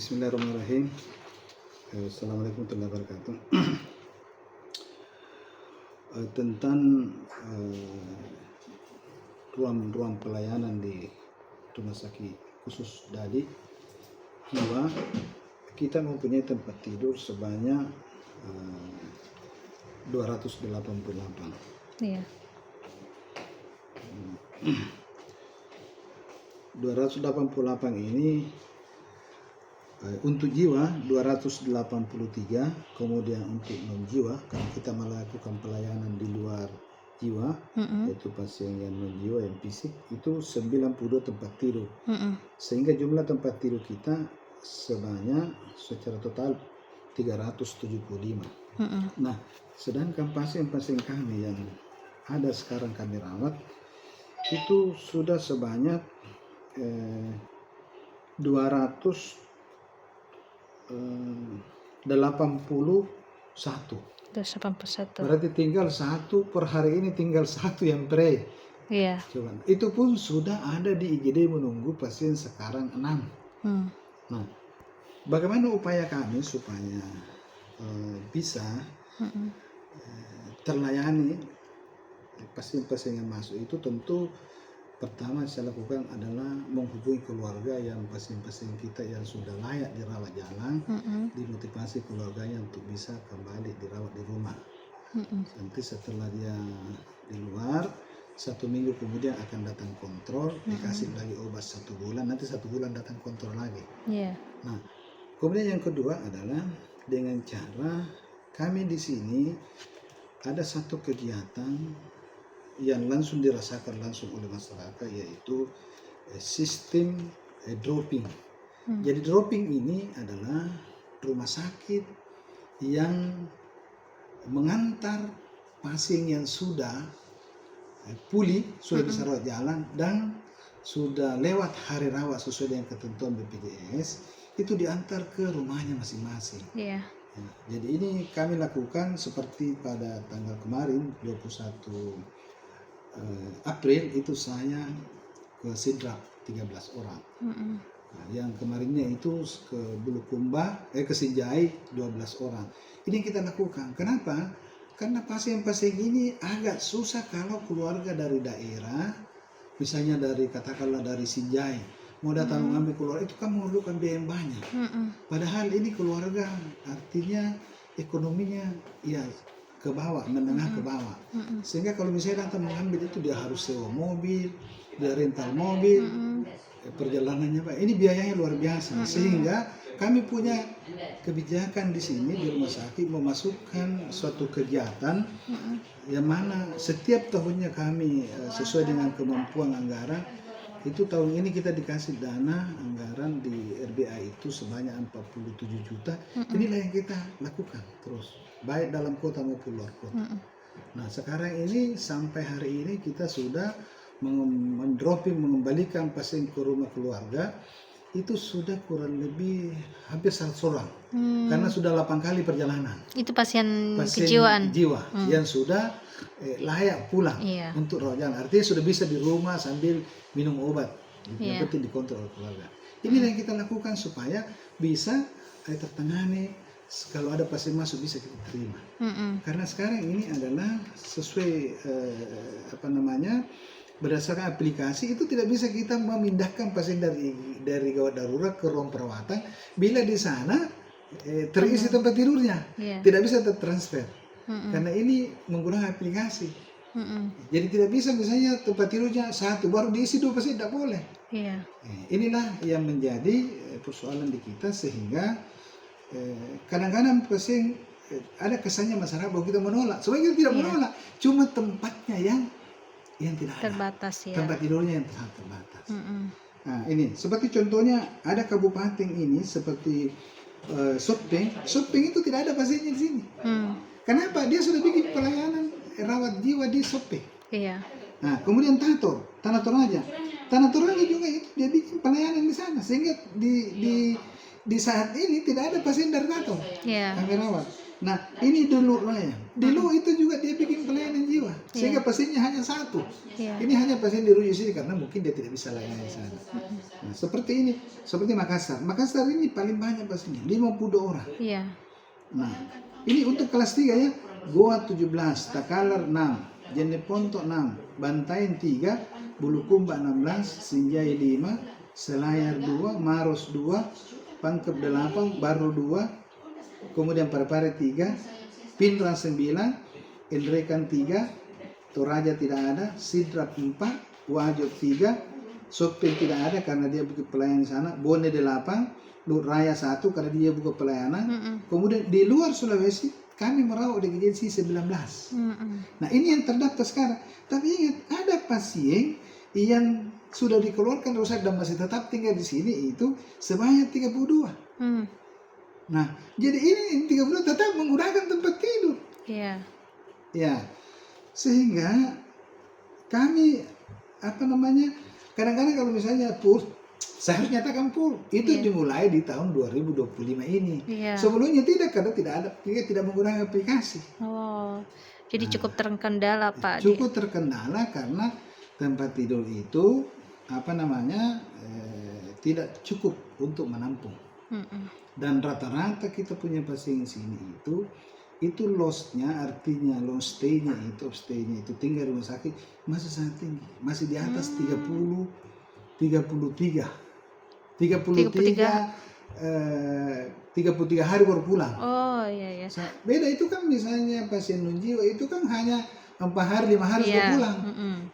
Bismillahirrahmanirrahim. Assalamualaikum warahmatullahi wabarakatuh. Tentang ruang pelayanan di rumah sakit khusus Dadi Jiwa, kita mempunyai tempat tidur sebanyak 288. Iya. 288 ini untuk jiwa 283, kemudian untuk non jiwa karena kita melakukan pelayanan di luar jiwa, yaitu pasien yang non jiwa yang fisik itu 92 tempat tidur. Sehingga jumlah tempat tidur kita sebanyak secara total 375. Nah, sedangkan pasien-pasien kami yang ada sekarang kami rawat itu sudah sebanyak 281. Berarti tinggal satu per hari ini, tinggal satu yang pre. Iya. Coba. Itu pun sudah ada di IGD menunggu pasien sekarang 6. Nah, bagaimana upaya kami supaya bisa terlayani pasien-pasien yang masuk itu? Tentu pertama saya lakukan adalah menghubungi keluarga yang pasien-pasien kita yang sudah layak dirawat jalan, dimotivasi keluarganya untuk bisa kembali dirawat di rumah. Nanti setelah dia di luar, 1 minggu kemudian akan datang kontrol, dikasih lagi obat 1 bulan, nanti 1 bulan datang kontrol lagi. Nah, kemudian yang kedua adalah dengan cara kami di sini ada satu kegiatan yang langsung dirasakan langsung oleh masyarakat, yaitu sistem dropping. Jadi dropping ini adalah rumah sakit yang mengantar pasien yang sudah pulih, sudah bisa rawat jalan dan sudah lewat hari rawat sesuai dengan ketentuan BPJS, itu diantar ke rumahnya masing-masing. Ya, jadi ini kami lakukan seperti pada tanggal kemarin 21 April itu saya ke Sidrap 13 orang. Nah, yang kemarinnya itu ke Bulukumba, ke Sinjai 12 orang. Ini yang kita lakukan. Kenapa? Karena pasien-pasien ini agak susah kalau keluarga dari daerah, misalnya dari katakanlah dari Sinjai, mau datang mengambil keluarga itu kan memerlukan biaya yang banyak. Padahal ini keluarga artinya ekonominya ya ke bawah, menengah ke bawah. Sehingga kalau misalnya datang mengambil itu dia harus sewa mobil, dia rental mobil, perjalanannya Pak. Ini biayanya luar biasa. Sehingga kami punya kebijakan di sini di rumah sakit memasukkan suatu kegiatan yang mana setiap tahunnya kami sesuai dengan kemampuan anggaran. Itu tahun ini kita dikasih dana anggaran di RBA itu sebanyak 47 juta. Inilah yang kita lakukan terus, baik dalam kota maupun luar kota. Nah, sekarang ini sampai hari ini kita sudah mengembalikan pasien ke rumah keluarga itu sudah kurang lebih hampir 100 orang. Karena sudah 8 kali perjalanan. Itu pasien kejiwaan jiwa yang sudah layak pulang untuk rawat jalan. Artinya sudah bisa di rumah sambil minum obat. Yang penting dikontrol oleh keluarga. Ini yang kita lakukan supaya bisa tertangani. Kalau ada pasien masuk bisa kita terima. Karena sekarang ini adalah sesuai berdasarkan aplikasi itu tidak bisa kita memindahkan pasien dari gawat darurat ke ruang perawatan bila di sana terisi tempat tidurnya, tidak bisa tertransfer. Karena ini menggunakan aplikasi. Jadi tidak bisa misalnya tempat tidurnya 1 baru diisi 2 pasien, tidak boleh. Inilah yang menjadi persoalan di kita, sehingga kadang-kadang pasien ada kesannya masyarakat bahwa kita menolak. Sebenarnya kita tidak menolak, cuma tempatnya yang tidak terbatas, tempat tidurnya yang sangat terbatas. Nah, ini seperti contohnya ada kabupaten ini seperti Sopeng itu tidak ada pasiennya di sini. Kenapa? Dia sudah bikin pelayanan rawat jiwa di Sopeng. Nah, kemudian Tanah Toraja juga itu dia bikin pelayanan di sana, sehingga di saat ini tidak ada pasien dari Tato kami rawat. Nah, ini dulu raya. Dulu itu juga dia bikin pelayanan jiwa, sehingga pasiennya hanya satu. Iya. Ini hanya pasien dirujuk sini karena mungkin dia tidak bisa layani di sana. Nah, seperti ini, seperti Makassar. Makassar ini paling banyak pasiennya, 52 orang. Iya. Nah, ini untuk kelas 3 ya. Goa 17, Takalar 6, Jeneponto 6, Bantaeng 3, Bulukumba 16, Sinjai 5, Selayar 2, Maros 2, Pangkep 8, Barro 2, kemudian Parepare 3, Pindrang 9, Indrekan 3, Toraja tidak ada, Sidrap 4, Wajok 3, Sopeng tidak ada karena dia buka pelayanan di sana, Bone 8, Raya 1 karena dia buka pelayanan. Kemudian di luar Sulawesi kami merawat di GJC 19. Nah, ini yang terdaftar sekarang. Tapi ingat, ada pasien yang sudah dikeluarkan rumah sakit dan masih tetap tinggal di sini itu sebanyak 32. Nah, jadi ini 32 tetap menggunakan tempat tidur. Iya. Ya, sehingga kami kadang-kadang kalau misalnya full, saya harus nyatakan full. Itu dimulai di tahun 2025 ini. Sebelumnya tidak, karena tidak menggunakan aplikasi. Oh, jadi cukup terkendala Pak. Cukup terkendala karena tempat tidur itu tidak cukup untuk menampung. Dan rata-rata kita punya pasien sini itu loss-nya, artinya long stay-nya itu tinggal di rumah sakit masih sangat tinggi, masih di atas 33 hari baru pulang. Oh iya. Beda itu kan misalnya pasien non-jiwa itu kan hanya 4 hari 5 hari sudah pulang.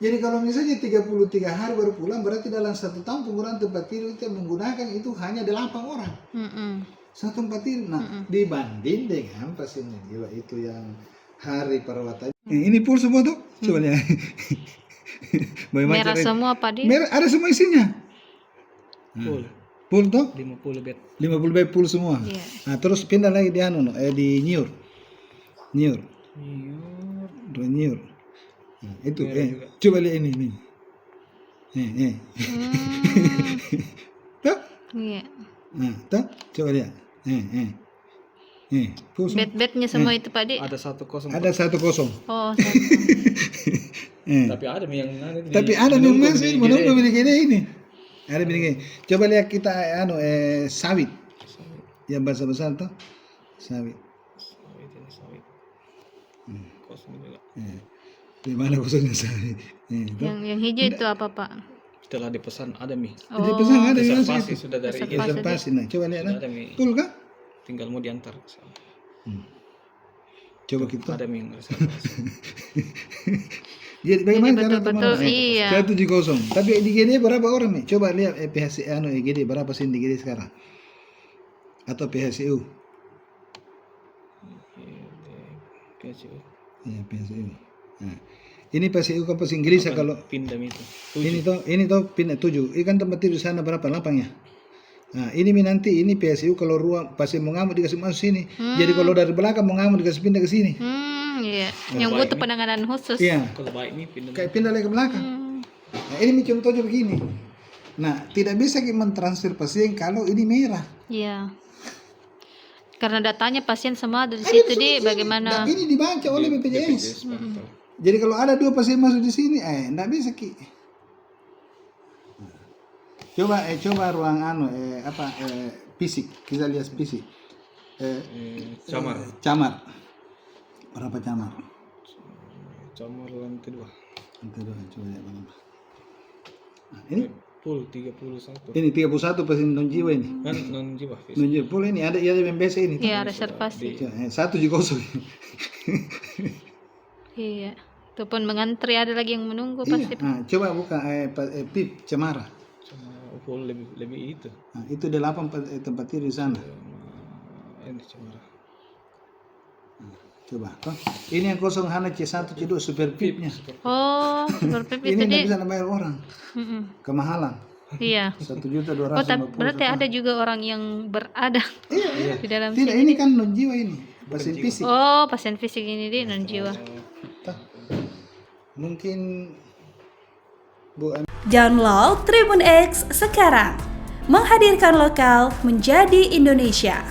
Jadi kalau misalnya 33 hari baru pulang, berarti dalam 1 tahun penggunaan tempat tidur itu menggunakan itu hanya 8 orang. Satu tempat tidur. Nah, dibanding dengan pasien non-jiwa itu yang hari perawatan. Ini full semua tuh. Coba lihat. Merah semua Pak Di. Merah, ada semua isinya. Full tuh? 50 bed. 50 bed full semua. Iya. Nah, terus pindah lagi di di Nyur. Nah, itu coba lihat ini. Tuh? Iya. Nah, tuh coba lihat. Full semua. Bed-bednya semua itu Pak Di. Ada 1-0. Ada 1-0. Oh, Tapi ada yang masih menunggu begini ini. Ada begini. Coba lihat kita sawit. Yang besar-besar tuh. Sawit. Kosong juga. Di mana kosongnya sawit? Yang hijau itu apa Pak? Setelah dipesan ada Mi. Dipesan ada Reservasi sudah dari IG. Reservasi. Nah, coba lihat. Ada Mi. Betul kan? Tinggal mau diantar ke sana. Coba kita. Ada Mi reservasi. Jadi bagaimana cara betul, iya. 170. Tapi di GD berapa orang nih? Coba lihat PHC GD berapa sih di GD sekarang? Atau PHCU? PHCU. Iya, PHCU. Nah, ini PHCU kan pasien Inggris kalau Pindam itu. Ini tuh pindah 7. Ini kan tempat tidur sana berapa lapangnya? Nah, ini nanti ini PHCU kalau ruang pasien mau ngamuk dikasih masuk sini. Jadi kalau dari belakang mau ngamuk dikasih pindah ke sini. Iya. Yang butuh penanganan khusus. Iya. Kalau baik nih pindah. Kayak pindah lagi ke belakang. Nah, ini contohnya begini. Nah, tidak bisa kita mentransfer pasien kalau ini merah. Iya. Karena datanya pasien semua dari situ di bagaimana? Nah, ini dibaca oleh BPJS. Jadi kalau ada 2 pasien masuk di sini, enggak bisa Ki. Coba ruang fisik, kita lihat fisik. Camar. Berapa camar? Camar lantai 2. Lantai 2, coba lihat berapa. Nah, ini Full 31. Ini 31 pasien non-jiwa ini. Kan non-jiwa. Non-jiwa full ini ada MBC ini. Iya, reservasi. 170. Iya. Itu pun mengantri, ada lagi yang menunggu pasti. Nah, coba buka PIP Cemara. Full lebih itu. Nah, itu 8 tempat tidur di sana. Ini Cemara. Coba, ini yang kosong hanya C1 C2 super PIP-nya. Oh, super PIP itu ini nggak bisa bayar orang. Kemahalan. Iya. 1.250.000. Oh, berarti ada juga orang yang berada di dalam Tidak, sini. ini kan non jiwa ini, pasien fisik. Oh, pasien fisik ini di non jiwa. Mungkin Download Tribun X sekarang. Menghadirkan lokal menjadi Indonesia.